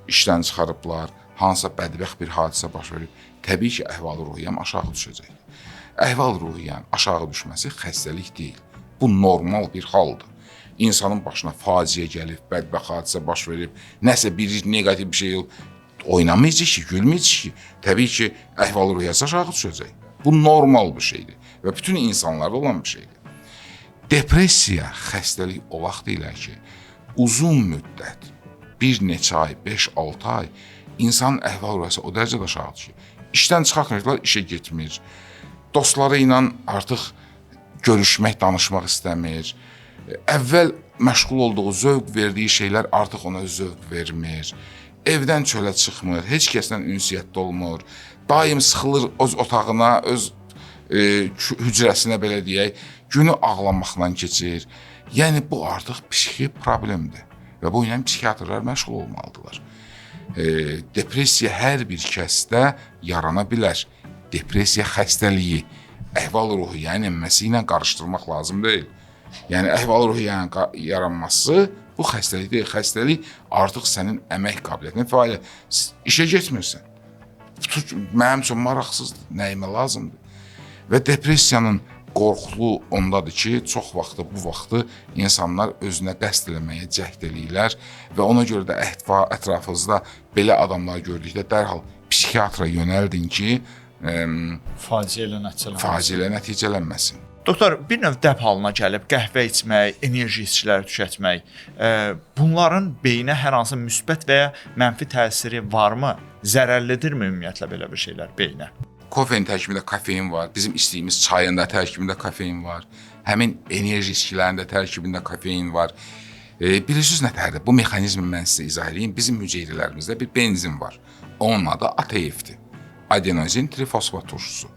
işdən çıxarıblar, hansısa bədbəxt bir hadisə baş verib, təbii ki, əhval-ruhiyyəm aşağı düşəcək. Əhval-ruhiyyənin aşağı düşməsi xəstəlik deyil. Bu normal bir haldır. İnsanın başına faciə gəlib, bədbəxt hadisə baş verib, nəsə bir negativ bir şey oynamayacaq ki, gülməyəcək ki, təbii ki, əhval-ruhiyyəsi aşağı düşəcək. Bu normal bir şeydir və bütün insanlarda olan bir şeydir. Depressiya xəstəlik o vaxt ilə ki, uzun müddət, bir neçə ay, 5-6 ay insanın əhval-ruhiyyəsi o dərəcədə aşağı düşür. İşdən çıxartmırlar, işə getmir. Dostları ilə artıq görüşmək, danışmaq istəmir. Əvvəl məşğul olduğu, zövq verdiyi şeylər artıq ona zövq vermir. Evdən çölə çıxmır, heç kəslə ünsiyyətdə olmur. Daim sıxılır öz otağına, öz hücrəsinə belə deyək, günü ağlamaqla keçir. Yəni bu artıq psixi problemdir və bu ilə psixiatrlar məşğul olmalıdırlar. Depressiya hər bir kəsdə yarana bilər. Depressiya xəstəliyi əhval-ruhiyyənin enməsi ilə qarışdırmaq lazım deyil. Yəni əhval-ruhiyyənin yaranması bu xəstəlik deyil. Xəstəlik artıq sənin əmək qabiliyyətinin fəaliyyəti. İşə getmirsən. Mənim üçün maraqsızdır, nəyimə lazımdır. Və depressiyanın qorxulu ondadır ki, çox vaxtı bu vaxtı insanlar özünə qəsd eləməyə cəhd eləyirlər və ona görə də ətrafınızda belə adamlar gördükdə dərhal psixiatra yönəldin ki, faciə ilə nəticələnməsin. Doktor, bir növ dəb halına gəlib qəhvə içmək, enerji içkiləri tükətmək, bunların beyinə hər hansı müsbət və ya mənfi təsiri varmı? Zərərlidirmi ümumiyyətlə belə bir şeylər beyinə? Kofein tərkibində kofein var, bizim içdiyimiz çayın da tərkibində kofein var, həmin enerji içkilərinin də tərkibində kofein var. Bilirsiniz nətərdir? Bu mexanizmi mən sizə izah edeyim. Bizim hüceyrələrimizdə bir benzin var. Onun adı ATF-dir. Adenozin trifosfat turşusu.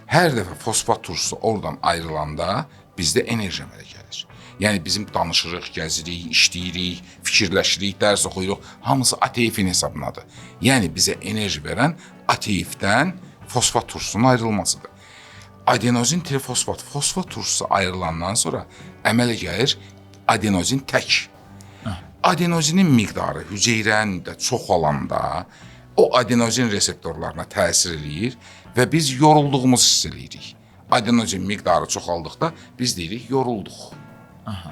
Hər dəfə fosfat turşusu oradan ayrılanda bizdə enerji əmələ gəlir. Yəni bizim danışırıq, gəzirik, işləyirik, fikirləşirik, dərs oxuyuruq. Hamısı ATF-in hesabınadır. Yəni bizə enerji verən ATF-dən fosfat turşusunun ayrılmasıdır. Adenozin trifosfat, fosfat turşusu ayrılandan sonra əmələ gəlir adenozin tək. Adenozinin miqdarı hüceyrəndə çoxalanda o adenozin reseptorlarına təsir eləyir və biz yorulduğumuzu hiss eləyirik. Adenozin miqdarı çoxaldıqda biz deyirik yorulduq.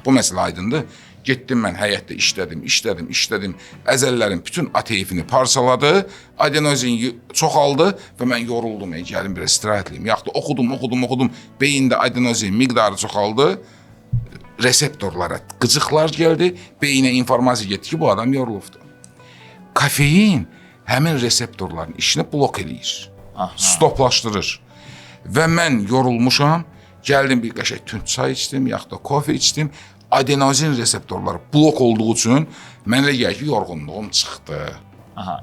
Bu məsələ aydındır. Getdim mən həyətdə işlədim. Əzəllərin bütün ATF-ini parçaladı. Adenozin çoxaldı və mən yoruldum. Gəlim biraz istirahət edeyim. Yaxud oxudum. Beyində adenozin miqdarı çoxaldı. Reseptorlara qıcıqlar gəldi. Beyinə informasiya getdi ki, bu adam yorulubdur. Kofein həmin reseptorların işini blok eləyir. Stoplaşdırır. Və mən yorulmuşam. Gəldim bir qəşəng tünd çay içdim, yaxud da kofe içdim. Adenozin reseptorları blok olduğu üçün mənə elə gəlir ki, yorğunluğum çıxdı.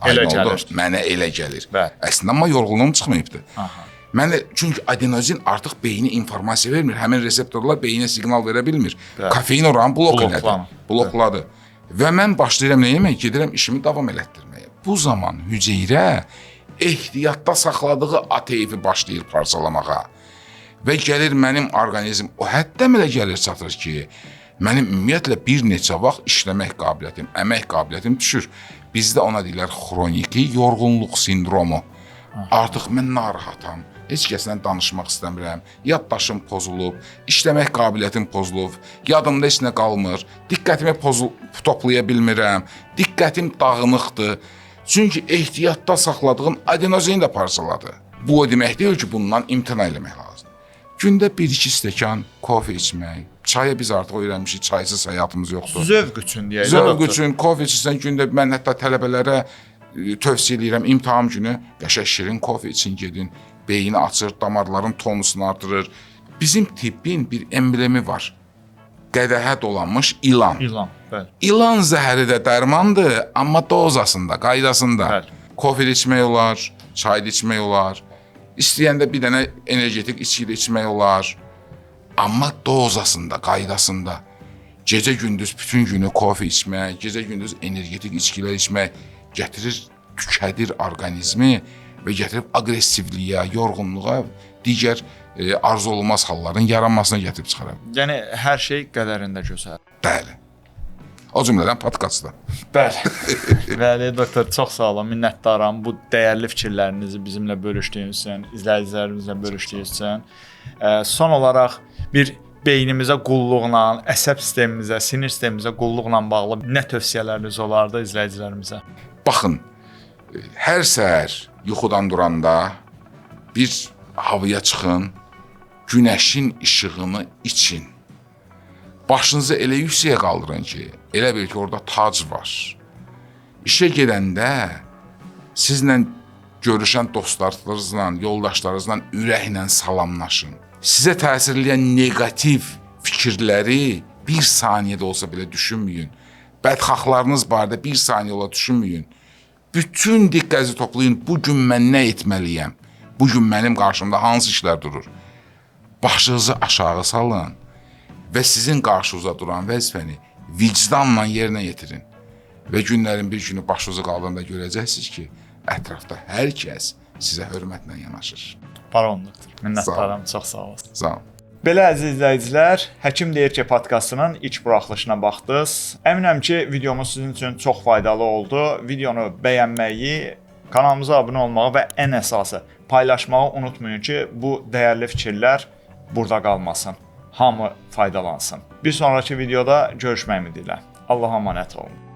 Elə gəlir. Mənə elə gəlir. Əslində amma yorğunluğum çıxmayıbdır. Çünki adenozin artıq beyinə informasiya vermir. Həmin reseptorlar beyinə siqnal verə bilmir. Kofein oranı blok elədi. Blokladı. Və mən başlayıram nə yemək? Gedirəm işimi davam elətdirməyə. Bu zaman hüceyrə ehtiyatda saxladığı ATF-i başlayır parçalamağa. Və gəlir mənim orqanizm o həddən elə gəlir çatır ki, mənim ümumiyyətlə bir neçə vaxt işləmək qabiliyyətim, əmək qabiliyyətim düşür. Bizdə ona deyirlər xroniki yorğunluq sindromu. Artıq mən narahatam, heç kəslə danışmaq istəmirəm, yaddaşım pozulub, işləmək qabiliyyətim pozulub, yadımda heç nə qalmır, diqqətimi toplaya bilmirəm, diqqətim dağınıqdır. Çünki ehtiyatda saxladığım adenozin də parçaladı. Bu o demək deyil ki, bundan imtina eləmək lazımdır. Gündə 1-2 stəkan kofe içmək, çaya biz artıq öyrənmişik, çaysız həyatımız yoxdur. Zövq üçün deyək. Zövq üçün kofe içsən gündə, mən hətta tələbələrə tövsiyə edirəm, imtahan günü qəşəng şirin kofe için gedin. Beyni açır, damarların tonusunu artırır. Bizim tibbin bir emblemi var. Qədəhə dolanmış ilan. İlan, bəli. İlan zəhəri də dərmandır, amma dozasında, qaydasında. Bəli. Kofe içmək olar, çay içmək olar. İstəyəndə bir dənə energetik içki içmək olar. Amma dozasında, qaydasında. Gecə-gündüz bütün günü kofe içmək, gecə-gündüz energetik içkilər içmək gətirir, tükədir orqanizmi və gətirib aqressivliyə, yorğunluğa, digər arzu olunmaz halların yaranmasına gətirib çıxarır. Yəni hər şey qədərində gözəl. Bəli. O cümlədən podkastda. Bəli. Bəli, doktor, çox sağ olun, minnətdaram bu dəyərli fikirlərinizi bizimlə bölüşdüyünüz üçün, izləyicilərimizlə bölüşdüyünüz üçün. Son olaraq bir beynimizə qulluqla, əsəb sistemimizə, sinir sistemimizə qulluqla bağlı nə tövsiyələriniz olardı izləyicilərimizə? Baxın, hər səhər yuxudan duranda bir havaya çıxın, günəşin işığını için. Başınızı elə yüksəyə qaldırın ki, elə bil ki, orada tac var. İşə gedəndə sizlə görüşən dostlarınızla, yoldaşlarınızla ürəklə salamlaşın. Sizə təsir edən negativ fikirləri bir saniyədə olsa belə düşünməyin. Bədxahlarınız barədə bir saniyə ola düşünməyin. Bütün diqqətinizi toplayın, bugün mən nə etməliyəm? Bugün mənim qarşımda hansı işlər durur? Başınızı aşağı salın və sizin qarşınıza duran vəzifəni vicdanla yerinə yetirin. Və günlərin bir günü başınızı qaldıranda görəcəksiniz ki, ətrafda hər kəs sizə hörmətlə yanaşır. Baron doktor, minnətdaram, çox sağ olasın. Sağ olun. Belə əziz izləyicilər, Həkim deyir ki, podkastının ilk buraxılışına baxdınız. Əminəm ki, videomuz sizin üçün çox faydalı oldu. Videonu bəyənməyi, kanalımıza abunə olmağı və ən əsası paylaşmağı unutmayın ki, bu dəyərli fikirlər burada qalmasın. Hamı faydalansın. Bir sonraki videoda görüşmək ümidi ilə. Allah'a əmanət olun.